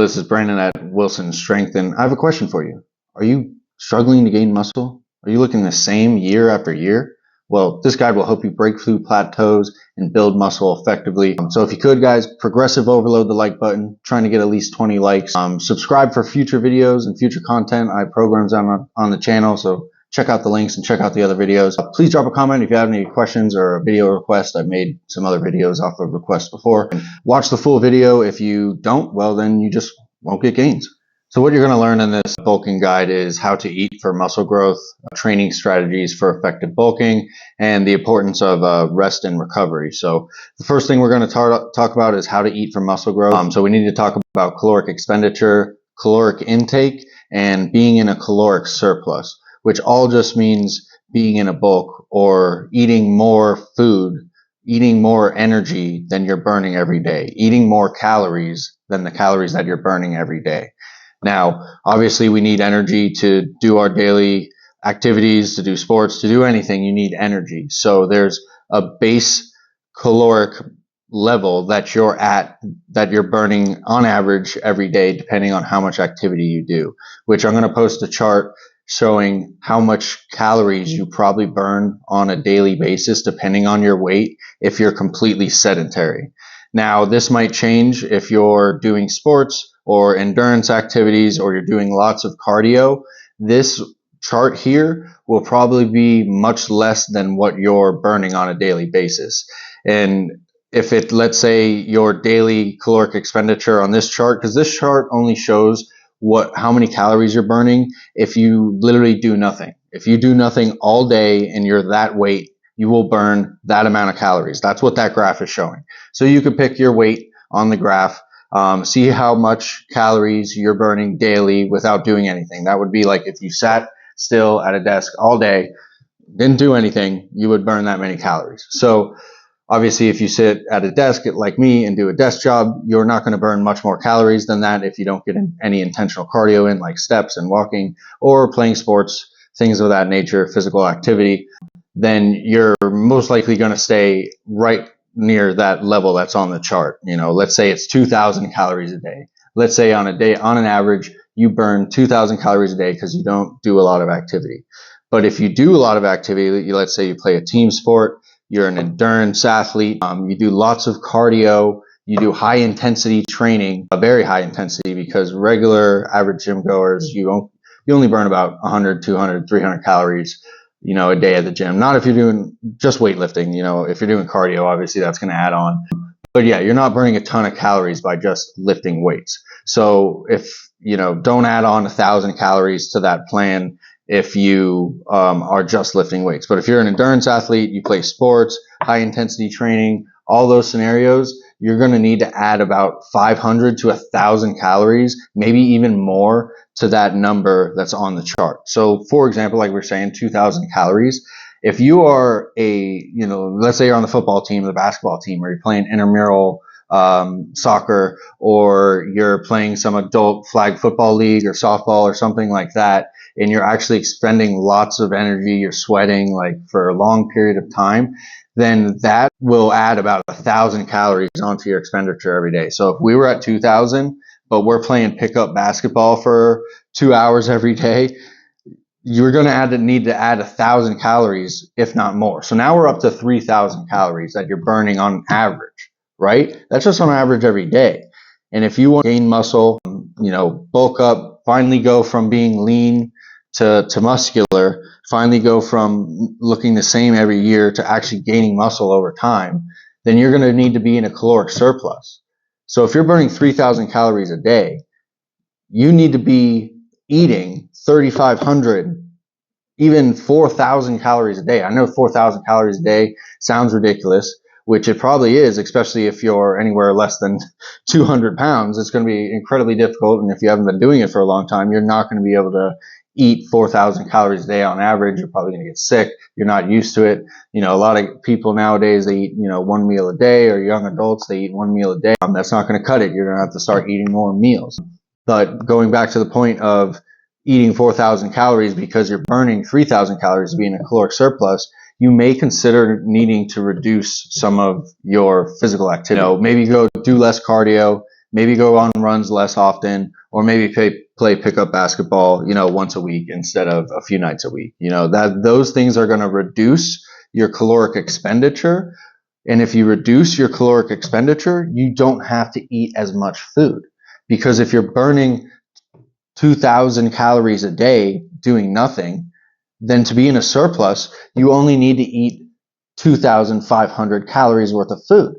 this is Brandon at Wilson Strength, and I have a question for you. Are you struggling to gain muscle? Are you looking the same year after year? Well, this guide will help you break through plateaus and build muscle effectively. So if you could, guys, progressive overload the like button, trying to get at least 20 likes. Subscribe for future videos and future content. I have programs on the channel, so check out the links and check out the other videos. Please drop a comment if you have any questions or a video request. I've made some other videos off of requests before. Watch the full video. If you don't, well, then you just won't get gains. So what you're going to learn in this bulking guide is how to eat for muscle growth, training strategies for effective bulking, and the importance of rest and recovery. So the first thing we're going to talk about is how to eat for muscle growth. So we need to talk about caloric expenditure, caloric intake, and being in a caloric surplus, which all just means being in a bulk or eating more food, eating more energy than you're burning every day, eating more calories than the calories that you're burning every day. Now, obviously, we need energy to do our daily activities, to do sports, to do anything. You need energy. So there's a base caloric level that you're at, that you're burning on average every day, depending on how much activity you do, which I'm going to post a chart showing how much calories you probably burn on a daily basis, depending on your weight, if you're completely sedentary. Now, this might change if you're doing sports or endurance activities, or you're doing lots of cardio. This chart here will probably be much less than what you're burning on a daily basis. And if it, let's say your daily caloric expenditure on this chart, because this chart only shows how many calories you're burning if you literally do nothing. If you do nothing all day and you're that weight, you will burn that amount of calories. That's what that graph is showing. So you could pick your weight on the graph, see how much calories you're burning daily without doing anything. That would be like if you sat still at a desk all day, didn't do anything, you would burn that many calories. So obviously, if you sit at a desk like me and do a desk job, you're not going to burn much more calories than that if you don't get any intentional cardio in, like steps and walking or playing sports, things of that nature, physical activity. Then you're most likely going to stay right near that level that's on the chart. You know, let's say it's 2,000 calories a day. Let's say on a day, on an average, you burn 2,000 calories a day because you don't do a lot of activity. But if you do a lot of activity, let's say you play a team sport, you're an endurance athlete, you do lots of cardio, you do high intensity training, a very high intensity, because regular average gym goers, you only burn about 100, 200, 300 calories, a day at the gym. Not if you're doing just weightlifting. If you're doing cardio, obviously that's going to add on. But yeah, you're not burning a ton of calories by just lifting weights. So if, don't add on 1,000 calories to that plan if you are just lifting weights. But if you're an endurance athlete, you play sports, high intensity training, all those scenarios, you're going to need to add about 500 to 1,000 calories, maybe even more, to that number that's on the chart. So for example, like we're saying, 2,000 calories. If you are let's say you're on the football team, the basketball team, or you're playing intramural soccer, or you're playing some adult flag football league or softball or something like that, and you're actually expending lots of energy, you're sweating like for a long period of time, then that will add about 1,000 calories onto your expenditure every day. So if we were at 2,000, but we're playing pickup basketball for 2 hours every day, you're going to need to add 1,000 calories, if not more. So now we're up to 3,000 calories that you're burning on average, right? That's just on average every day. And if you want to gain muscle, bulk up, finally go from being lean to muscular, finally go from looking the same every year to actually gaining muscle over time, then you're going to need to be in a caloric surplus. So if you're burning 3,000 calories a day, you need to be eating 3,500, even 4,000 calories a day. I know 4,000 calories a day sounds ridiculous, which it probably is, especially if you're anywhere less than 200 pounds. It's going to be incredibly difficult. And if you haven't been doing it for a long time, you're not going to be able to eat 4,000 calories a day on average. You're probably going to get sick. You're not used to it. A lot of people nowadays, they eat, one meal a day, or young adults, they eat one meal a day. That's not going to cut it. You're going to have to start eating more meals. But going back to the point of eating 4,000 calories because you're burning 3,000 calories to be in a caloric surplus, you may consider needing to reduce some of your physical activity. Maybe go do less cardio, maybe go on runs less often, or maybe play pickup basketball, once a week instead of a few nights a week. That those things are going to reduce your caloric expenditure. And if you reduce your caloric expenditure, you don't have to eat as much food, because if you're burning 2,000 calories a day doing nothing, then to be in a surplus, you only need to eat 2,500 calories worth of food.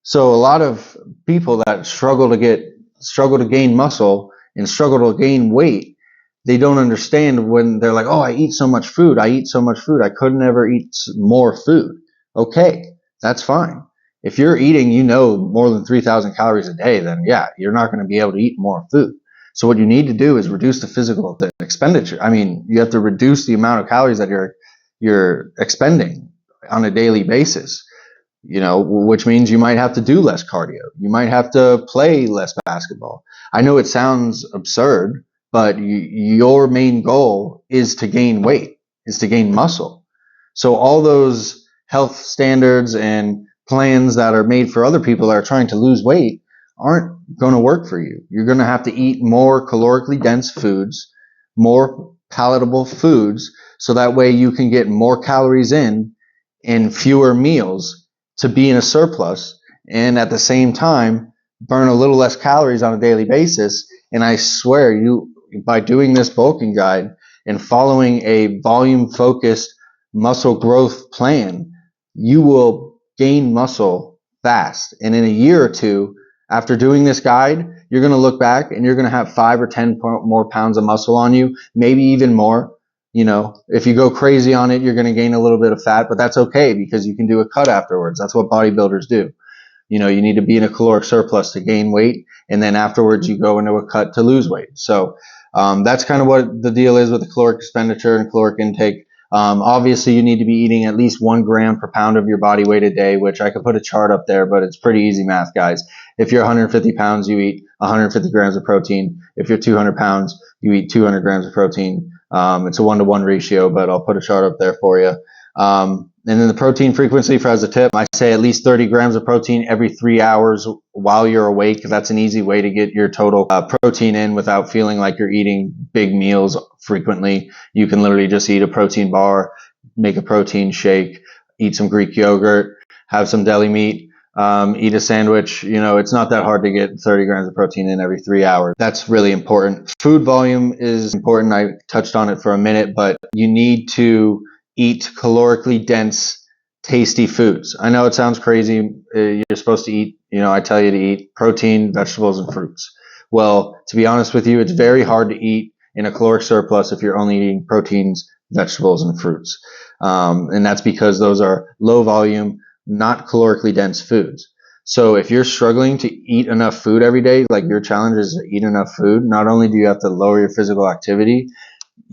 So a lot of people that struggle to gain muscle and struggle to gain weight, they don't understand when they're like, oh, I eat so much food. I could never eat more food. Okay, that's fine. If you're eating, more than 3,000 calories a day, then yeah, you're not going to be able to eat more food. So what you need to do is reduce the physical expenditure. I mean, you have to reduce the amount of calories that you're expending on a daily basis, which means you might have to do less cardio. You might have to play less basketball. I know it sounds absurd, but your main goal is to gain weight, is to gain muscle. So all those health standards and plans that are made for other people that are trying to lose weight aren't going to work for you. You're going to have to eat more calorically dense foods, more palatable foods, so that way you can get more calories in fewer meals to be in a surplus, and at the same time burn a little less calories on a daily basis. And I swear, by doing this bulking guide and following a volume focused muscle growth plan, you will gain muscle fast. And in a year or two after doing this guide, you're going to look back and you're going to have 5 or 10 more pounds of muscle on you, maybe even more. If you go crazy on it, you're going to gain a little bit of fat, but that's okay, because you can do a cut afterwards. That's what bodybuilders do. You need to be in a caloric surplus to gain weight, and then afterwards you go into a cut to lose weight. So that's kind of what the deal is with the caloric expenditure and caloric intake. Obviously, you need to be eating at least 1 gram per pound of your body weight a day, which I could put a chart up there, but it's pretty easy math, guys. If you're 150 pounds, you eat 150 grams of protein. If you're 200 pounds, you eat 200 grams of protein. It's a 1-to-1 ratio, but I'll put a chart up there for you. And then the protein frequency, for as a tip, I say at least 30 grams of protein every 3 hours while you're awake. That's an easy way to get your total protein in without feeling like you're eating big meals frequently. You can literally just eat a protein bar, make a protein shake, eat some Greek yogurt, have some deli meat, eat a sandwich. It's not that hard to get 30 grams of protein in every 3 hours. That's really important. Food volume is important. I touched on it for a minute, but you need to eat calorically dense, tasty foods. I know it sounds crazy. You're supposed to eat, I tell you to eat protein, vegetables, and fruits. Well, to be honest with you, it's very hard to eat in a caloric surplus if you're only eating proteins, vegetables, and fruits. And that's because those are low volume, not calorically dense foods. So if you're struggling to eat enough food every day, like your challenge is to eat enough food, not only do you have to lower your physical activity,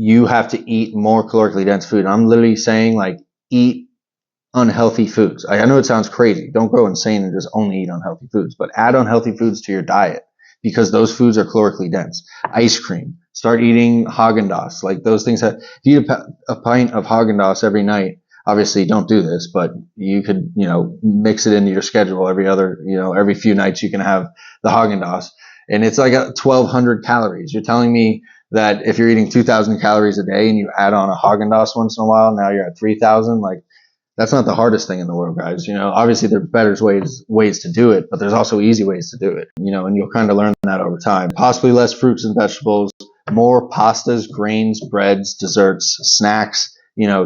you have to eat more calorically dense food. I'm literally saying, like, eat unhealthy foods. I know it sounds crazy. Don't go insane and just only eat unhealthy foods, but add unhealthy foods to your diet, because those foods are calorically dense. Ice cream. Start eating Haagen-Dazs. Like, those things if you eat a pint of Haagen-Dazs every night, obviously don't do this, but you could, mix it into your schedule every few nights you can have the Haagen-Dazs, and it's like 1,200 calories. You're telling me that if you're eating 2,000 calories a day and you add on a Haagen-Dazs once in a while, now you're at 3,000. Like, that's not the hardest thing in the world, guys. Obviously there are better ways to do it, but there's also easy ways to do it, and you'll kind of learn that over time. Possibly less fruits and vegetables, more pastas, grains, breads, desserts, snacks,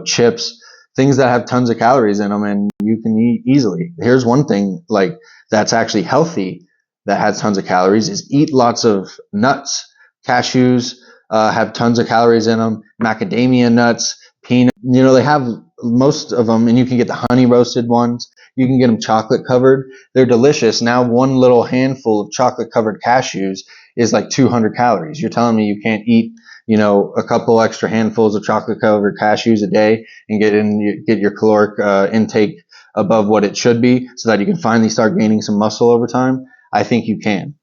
chips, things that have tons of calories in them and you can eat easily. Here's one thing, like, that's actually healthy that has tons of calories, is eat lots of nuts. Cashews have tons of calories in them. Macadamia nuts, peanuts, they have most of them, and you can get the honey roasted ones. You can get them chocolate covered. They're delicious. Now, one little handful of chocolate covered cashews is like 200 calories. You're telling me you can't eat, a couple extra handfuls of chocolate covered cashews a day and get your caloric intake above what it should be, so that you can finally start gaining some muscle over time? I think you can.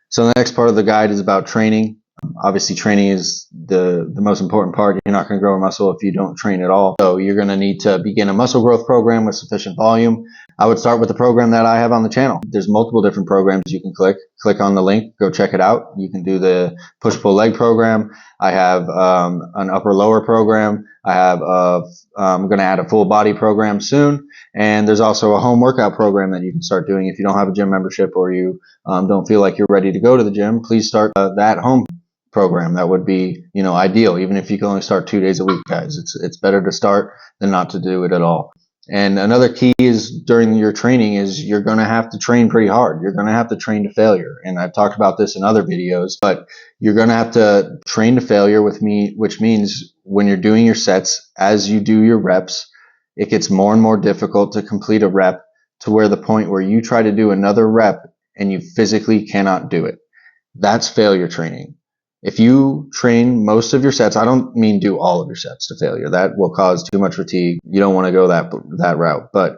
So the next part of the guide is about training. Obviously, training is the most important part. You're not going to grow a muscle if you don't train at all. So you're going to need to begin a muscle growth program with sufficient volume. I would start with the program that I have on the channel. There's multiple different programs you can click on the link, go check it out. You can do the push-pull leg program. I have an upper-lower program. I'm going to add a full body program soon. And there's also a home workout program that you can start doing if you don't have a gym membership or you don't feel like you're ready to go to the gym. Please start that home program. That would be, ideal, even if you can only start 2 days a week, guys. It's better to start than not to do it at all. And another key is during your training is you're going to have to train pretty hard. You're going to have to train to failure. And I've talked about this in other videos, but you're going to have to train to failure with me, which means when you're doing your sets, as you do your reps, it gets more and more difficult to complete a rep to where the point where you try to do another rep and you physically cannot do it. That's failure training. If you train most of your sets, I don't mean do all of your sets to failure. That will cause too much fatigue. You don't want to go that route. But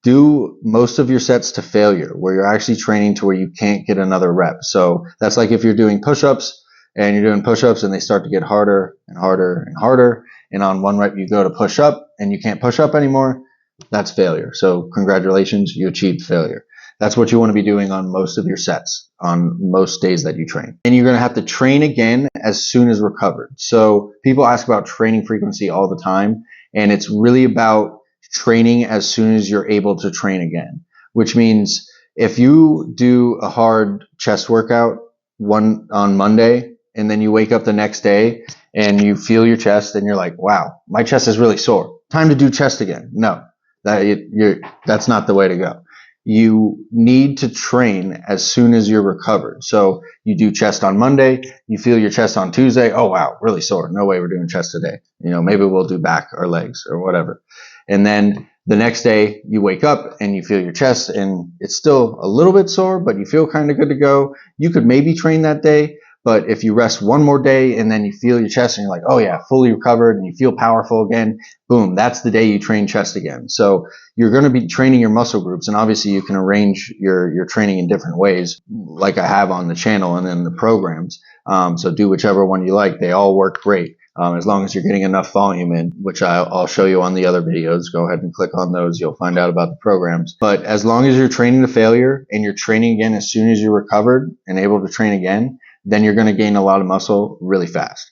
do most of your sets to failure, where you're actually training to where you can't get another rep. So that's like if you're doing push-ups and you're doing push-ups and they start to get harder and harder and harder. And on one rep you go to push up and you can't push up anymore. That's failure. So congratulations, you achieved failure. That's what you want to be doing on most of your sets, on most days that you train. And you're going to have to train again as soon as recovered. So people ask about training frequency all the time, and it's really about training as soon as you're able to train again, which means if you do a hard chest workout on Monday, and then you wake up the next day and you feel your chest and you're like, wow, my chest is really sore. Time to do chest again. No, that's not the way to go. You need to train as soon as you're recovered. So you do chest on Monday, you feel your chest on Tuesday. Oh, wow, really sore. No way we're doing chest today. Maybe we'll do back or legs or whatever. And then the next day you wake up and you feel your chest and it's still a little bit sore, but you feel kind of good to go. You could maybe train that day. But if you rest one more day and then you feel your chest and you're like, oh yeah, fully recovered, and you feel powerful again, boom, that's the day you train chest again. So you're going to be training your muscle groups, and obviously you can arrange your training in different ways, like I have on the channel and in the programs. So do whichever one you like. They all work great. As long as you're getting enough volume in, which I'll show you on the other videos. Go ahead and click on those. You'll find out about the programs. But as long as you're training to failure and you're training again as soon as you're recovered and able to train again, then you're going to gain a lot of muscle really fast.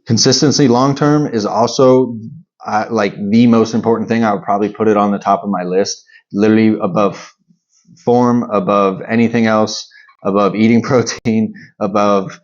Consistency long-term is also like the most important thing. I would probably put it on the top of my list, literally above form, above anything else, above eating protein, above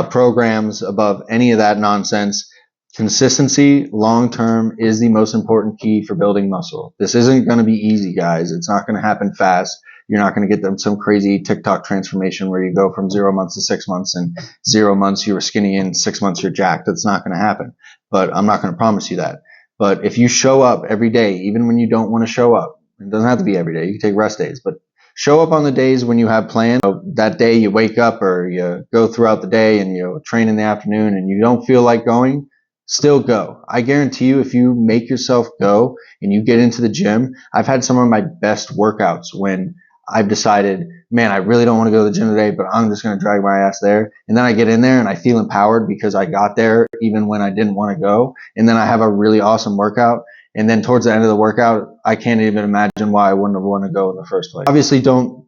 programs, above any of that nonsense. Consistency long-term is the most important key for building muscle. This isn't going to be easy, guys. It's not going to happen fast. You're not going to get them some crazy TikTok transformation where you go from 0 months to 6 months, and 0 months you were skinny and 6 months you're jacked. That's not going to happen. But I'm not going to promise you that. But if you show up every day, even when you don't want to show up, it doesn't have to be every day. You can take rest days, but show up on the days when you have plans. That day you wake up or you go throughout the day and you train in the afternoon and you don't feel like going, still go. I guarantee you, if you make yourself go and you get into the gym, I've had some of my best workouts when I've decided, man, I really don't want to go to the gym today, but I'm just going to drag my ass there. And then I get in there and I feel empowered because I got there even when I didn't want to go. And then I have a really awesome workout. And then towards the end of the workout, I can't even imagine why I wouldn't have wanted to go in the first place. Obviously, don't,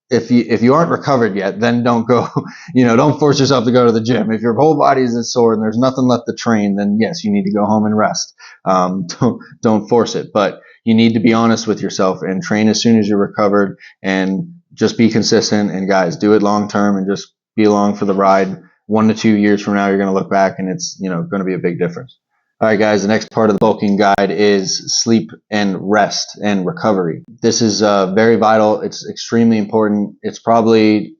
if you aren't recovered yet, then don't go, don't force yourself to go to the gym. If your whole body is sore and there's nothing left to train, then yes, you need to go home and rest. Don't force it. But you need to be honest with yourself and train as soon as you're recovered, and just be consistent. And guys, do it long term and just be along for the ride. 1 to 2 years from now, you're going to look back and it's, going to be a big difference. All right, guys, the next part of the bulking guide is sleep and rest and recovery. This is very vital. It's extremely important. It's probably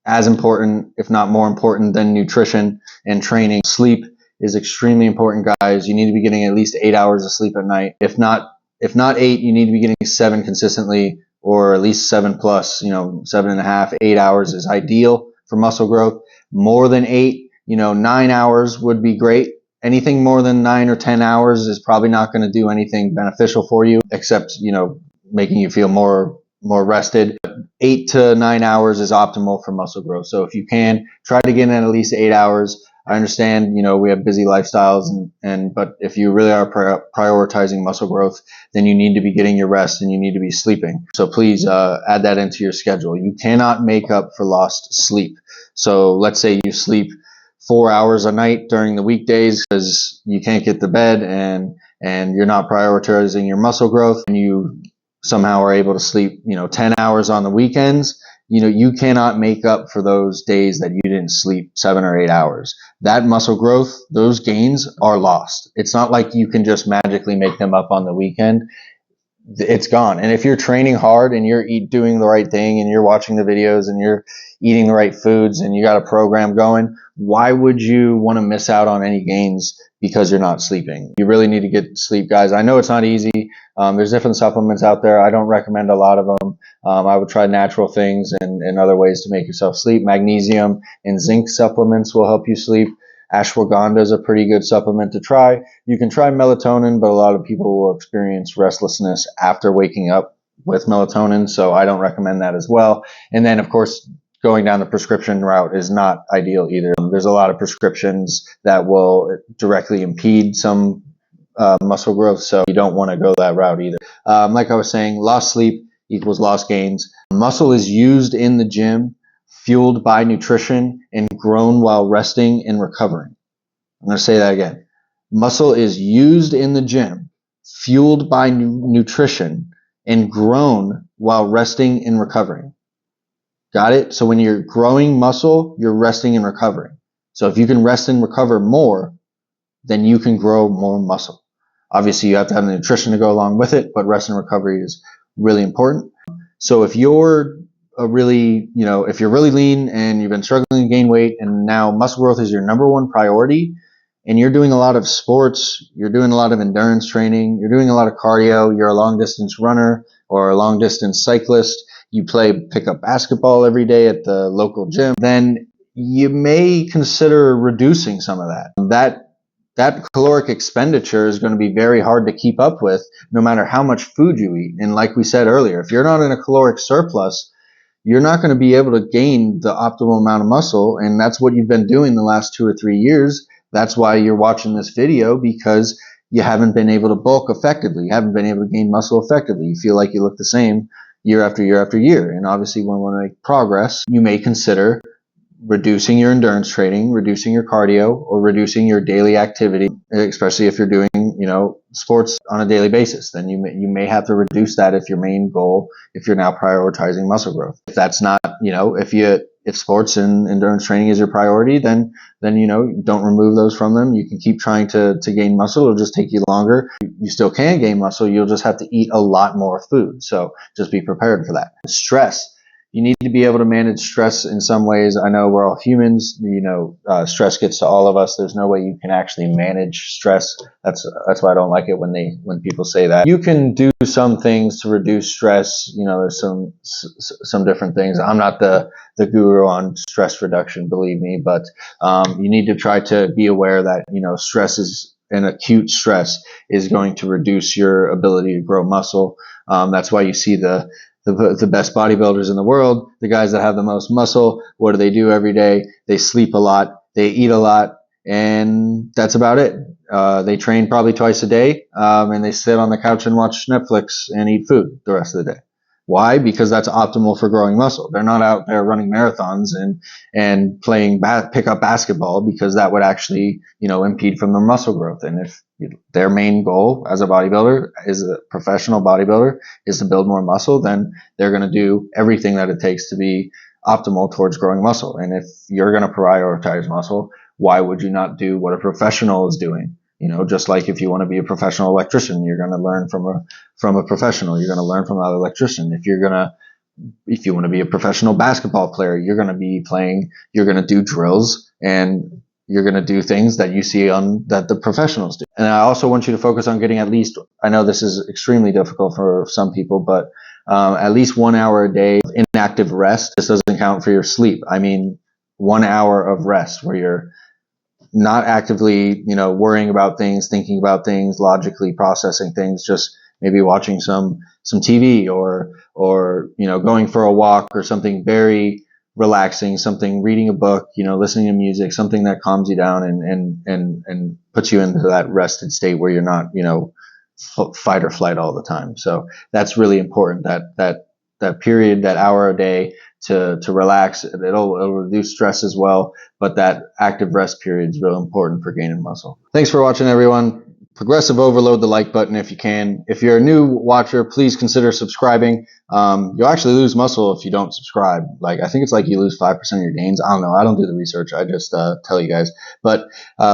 as important, if not more important, than nutrition and training. Sleep is extremely important, guys. You need to be getting at least 8 hours of sleep at night. If not 8, you need to be getting 7 consistently, or at least 7 plus, 7.5, 8 hours is ideal for muscle growth. More than 8, 9 hours would be great. Anything more than 9 or 10 hours is probably not going to do anything beneficial for you, except, making you feel more rested. 8 to 9 hours is optimal for muscle growth. So if you can, try to get in at least 8 hours. I understand, we have busy lifestyles, but if you really are prioritizing muscle growth, then you need to be getting your rest and you need to be sleeping. So please add that into your schedule. You cannot make up for lost sleep. So let's say you sleep 4 hours a night during the weekdays because you can't get to bed and you're not prioritizing your muscle growth, and you somehow are able to sleep, 10 hours on the weekends. You cannot make up for those days that you didn't sleep 7 or 8 hours. That muscle growth, those gains are lost. It's not like you can just magically make them up on the weekend. It's gone. And if you're training hard and you're doing the right thing and you're watching the videos and you're eating the right foods and you got a program going, why would you want to miss out on any gains because you're not sleeping? You really need to get sleep, guys. I know it's not easy. There's different supplements out there. I don't recommend a lot of them. I would try natural things and other ways to make yourself sleep. Magnesium and zinc supplements will help you sleep. Ashwagandha is a pretty good supplement to try. You can try melatonin, but a lot of people will experience restlessness after waking up with melatonin, so I don't recommend that as well. And then, of course, going down the prescription route is not ideal either. There's a lot of prescriptions that will directly impede some muscle growth, so you don't want to go that route either. Like I was saying, lost sleep equals lost gains. Muscle is used in the gym, fueled by nutrition, and grown while resting and recovering. I'm going to say that again. Muscle is used in the gym, fueled by nutrition, and grown while resting and recovering. Got it? So when you're growing muscle, you're resting and recovering. So if you can rest and recover more, then you can grow more muscle. Obviously, you have to have the nutrition to go along with it, but rest and recovery is really important. So if you're if you're really lean and you've been struggling to gain weight and now muscle growth is your number one priority, and you're doing a lot of sports, you're doing a lot of endurance training, you're doing a lot of cardio, you're a long distance runner or a long distance cyclist, you play pickup basketball every day at the local gym, then you may consider reducing some of that. That caloric expenditure is going to be very hard to keep up with no matter how much food you eat. And like we said earlier, if you're not in a caloric surplus, you're not going to be able to gain the optimal amount of muscle. And that's what you've been doing the last 2 or 3 years. That's why you're watching this video, because you haven't been able to bulk effectively. You haven't been able to gain muscle effectively. You feel like you look the same year after year after year. And obviously, when we want to make progress, you may consider reducing your endurance training, reducing your cardio, or reducing your daily activity, especially if you're doing, sports on a daily basis. Then you may have to reduce that if your main goal, if you're now prioritizing muscle growth. If that's not, if sports and endurance training is your priority, then don't remove those from them. You can keep trying to gain muscle. It'll just take you longer. You still can gain muscle. You'll just have to eat a lot more food. So just be prepared for that. Stress. You need to be able to manage stress in some ways. I know we're all humans. Stress gets to all of us. There's no way you can actually manage stress. That's why I don't like it when people say that. You can do some things to reduce stress. There's some different things. I'm not the guru on stress reduction, believe me, but you need to try to be aware that stress is an acute stress is going to reduce your ability to grow muscle. That's why you see the best bodybuilders in the world, the guys that have the most muscle. What do they do every day? They sleep a lot, they eat a lot, and that's about it. They train probably twice a day, and they sit on the couch and watch Netflix and eat food the rest of the day. Why? Because that's optimal for growing muscle. They're not out there running marathons and playing pickup basketball, because that would actually, impede from their muscle growth. And if their main goal as a bodybuilder, as a professional bodybuilder, is to build more muscle, then they're going to do everything that it takes to be optimal towards growing muscle. And if you're going to prioritize muscle, why would you not do what a professional is doing? Just like if you want to be a professional electrician, you're going to learn from a professional. You're going to learn from another electrician. If you want to be a professional basketball player, you're going to be playing. You're going to do drills, and you're going to do things that you see that the professionals do. And I also want you to focus on getting at least, I know this is extremely difficult for some people, but at least 1 hour a day of inactive rest. This doesn't count for your sleep. I mean, 1 hour of rest where you're not actively, worrying about things, thinking about things, logically processing things, just, maybe watching some TV, or going for a walk, or something very relaxing, something, reading a book, listening to music, something that calms you down and puts you into that rested state where you're not, fight or flight all the time. So that's really important, that period, that hour a day to relax. It'll reduce stress as well, but that active rest period is real important for gaining muscle. Thanks for watching, everyone. Progressive overload the like button if you can. If you're a new watcher, please consider subscribing. You'll actually lose muscle if you don't subscribe. I think it's you lose 5% of your gains. I don't know. I don't do the research. I just tell you guys. But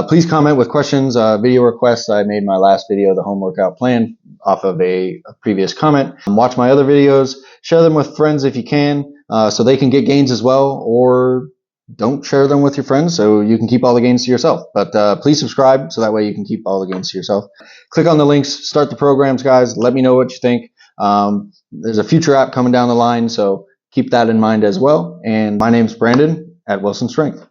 please comment with questions, video requests. I made my last video, the home workout plan, off of a previous comment. Watch my other videos. Share them with friends if you can, so they can get gains as well, or don't share them with your friends so you can keep all the gains to yourself. But please subscribe so that way you can keep all the gains to yourself. Click on the links, start the programs, guys. Let me know what you think. There's a future app coming down the line, so keep that in mind as well. And my name's Brandon at Wilson Strength.